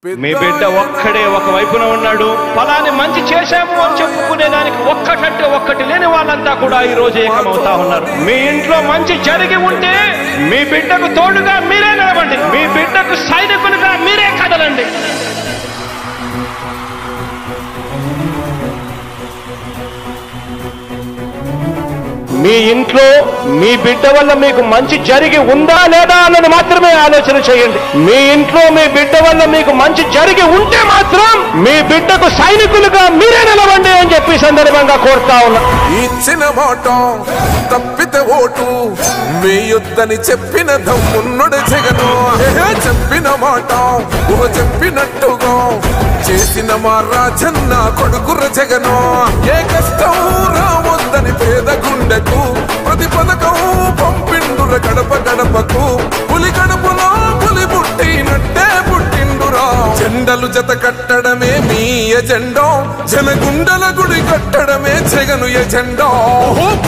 మీ బిడ్డ ఒక్కడే ఒక వైపున ఉన్నాడు. ఫలాన్ని మంచి చేశాము అని చెప్పుకునేదానికి ఒక్కటంటే ఒక్కటి లేని వాళ్ళంతా కూడా ఈ రోజు ఏకమవుతా ఉన్నారు. మీ ఇంట్లో మంచి జరిగి ఉంటే మీ బిడ్డకు తోడుగా మీరే నిలబండి. మీ బిడ్డకు సైనికులుగా మీరే కదలండి. మీ ఇంట్లో మీ బిడ్డ వల్ల మీకు మంచి జరిగి ఉందా లేదా అన్నది మాత్రమే ఆలోచన చేయండి. మీ ఇంట్లో మీ బిడ్డ వల్ల మీకు మంచి జరిగి ఉంటే మాత్రం మీ బిడ్డకు సైనికులుగా మీరే నిలవండి అని చెప్పి సందర్భంగా కోరుతా ఉన్నా. ఇచ్చిన మాట తప్పితే ఓటు మీ యుద్ధని చెప్పిన దమ్మున్నడు జగను. చెప్పిన మాట చెప్పినట్టుగా చేసిన మా రాజన్న కొడుకుర జగను. ఏ కష్టం రావద్దని పేద గుండెకు ప్రతి పథకం పంపిండుర గడప గడపకు. పులి గడపలో పులి పుట్టినట్టే పుట్టిండురా. జెండలు జత కట్టడమే మీ ఎజెండా. జనగుండల గుడి కట్టడమే జగను ఎజెండా.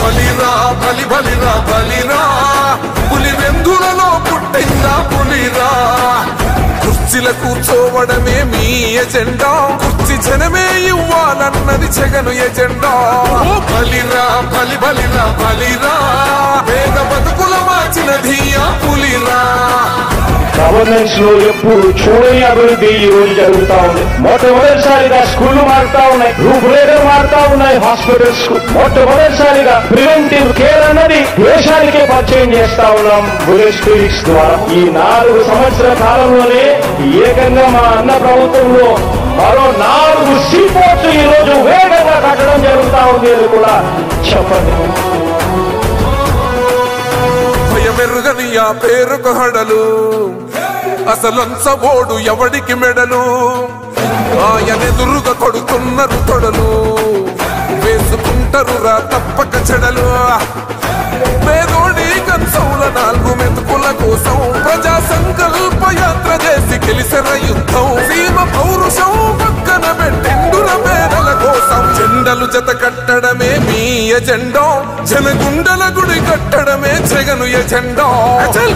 బలిరా బలి బలిరా బలిరా. పులి వెందులలో పుట్టిందా పులిరా. కుర్చీల కూర్చోవడమే మీ ఎజెండా. కుర్చీ జనమే ఇవ్వాలన్నది జగను ఎజెండా. బలిరా బలి బలిరా బలిరా. పేద బతుకుల మార్చినది ఆ పులిరా. గవర్నెన్స్ లో ఎప్పుడు చూడని అభివృద్ధి ఈ రోజు జరుగుతా ఉంది. మొట్టమొదటిసారిగా స్కూళ్లు మారుతా ఉన్నాయి, రూపురేఖలు మారుతా ఉన్నాయి. హాస్పిటల్స్ మొట్టమొదటిసారిగా ప్రివెంటివ్ కేర్ అన్నది దేశానికే పరిచయం చేస్తా ఉన్నాం బుల్లెట్ క్లినిక్స్ ద్వారా. ఈ 4 సంవత్సరాల కాలంలోనే ఏకంగా మా అన్న ప్రభుత్వంలో మరో 4 సీపోర్ట్స్ ఈ రోజు వేగంగా కట్టడం జరుగుతా ఉంది అని కూడా చెప్పండి. భయమెరుగని ఆ పేరుకు హడలు అసలంచబోడు ఎవడికి మెడలు. ఆయనెదురుగా కొడుతున్నారు తొడలు. వేసుకుంటారు రా తప్పక చెడలు. పేదోడి కంచౌల 4 మెతుకుల కోసం ప్రజా సంకల్ప యాత్ర చేసి గెలిసిన యుద్ధం. సీమ పౌరుషం పక్కన పెట్టిండుర పేదల కోసం. జెండలు జత కట్టడమే మీ ఎజెండా. జనగుండల గుడి కట్టడమే జగను ఎజెండా.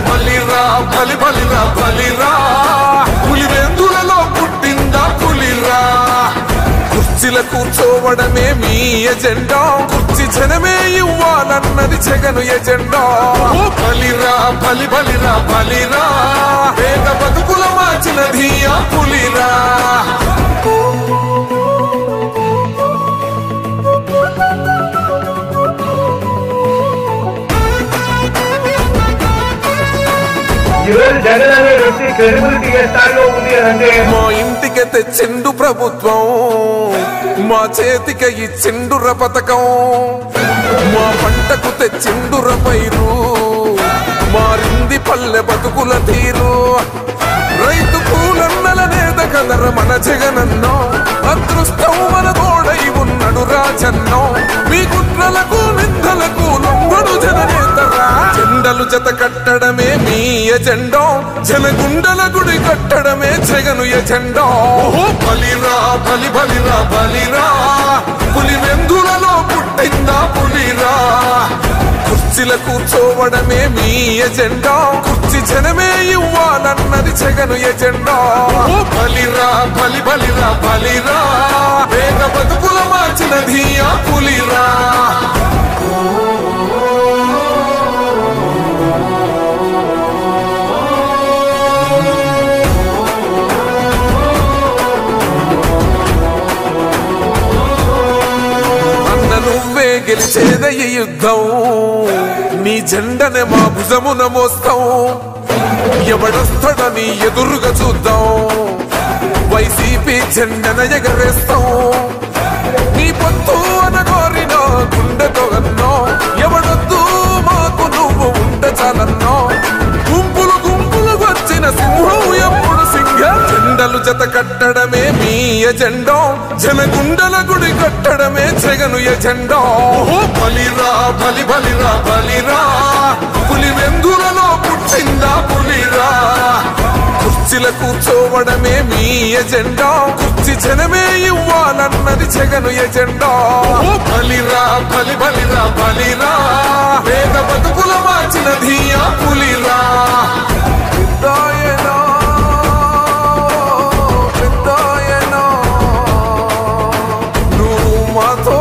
బలిరా బలి బలిరా బలిరా. పులి వెందులలో పుట్టిందా పులిరా. కుర్చీల కూర్చోవడమే మీ ఎజెండా. కుర్చీ జనమే ఇవ్వాలన్నది జగను ఎజెండా. బలిరా బలి బలిరా బలిరా. పేద బతుకుల మార్చినది ఆ పులిరా. జగన్ అనే వ్యక్తి క్రెడిబిలిటీ ఏ స్థాయిలో ఉంది అంటే మా ఇంటికి తెచ్చిండు ప్రభుత్వం. మా చేతికి ఇచ్చిండుర పథకం. మా పంటకు తెచ్చిండుర పైరు. మారింది పల్లె బతుకుల తీరు. రైతు కూలన్నల నేత కదర మన జగనన్నో. అదృష్టం మన తోడై ఉన్నడు రాజన్నో. మీ కుట్రలకు నిందలకు లొంగడు జననేతరా. జెండలు జత కట్టడమే మీ ఎజెండా. జనగుండల గుడి కట్టడమే జగను ఎజెండా. బలిరా బలి బలిరా బలిరా. పులి వెందులలో పుట్టిందా పులిరా. కుర్చీల కూర్చోవడమే మీ ఎజెండా. కుర్చీ జనమే ఇవ్వాలన్నది జగను ఎజెండా. బలిరా బలి బలిరా బలిరా. పేద బతుకుల మార్చినది ఆ పులిరా. నువ్వే గెలిచేద ఈ యుద్ధం. నీ జెండనే మా భుజమున మోస్తాం. ఎవడొస్తాడని ఎదురుగా చూద్దాం. వైసీపీ జెండన ఎగరేస్తాం. నీ పొత్తు అనగోరిన గుండెతో అన్నో. ఎవడొద్దు మాకు నువ్వు ఉండ చాలన్నో. గుంపులు గుంపులు వచ్చిన సింహం ఎప్పుడు సింహ. జెండలు జత కట్టడమే మీ ఎజెండా. జనగుండల గుడి కట్టడమే జగను ఎజెండా. బలిరా బలి బలిరా బలిరా. పులి వెందులలో పుట్టిందా పులిరా. కుర్చీల కూర్చోవడమే మీ ఎజెండా. కుర్చీ జనమే ఇవ్వాలన్నది జగను ఎజెండా. బలిరా బలి బలిరా బలిరా. పేద బతుకుల మార్చినది ఆ పులిరా. మాతో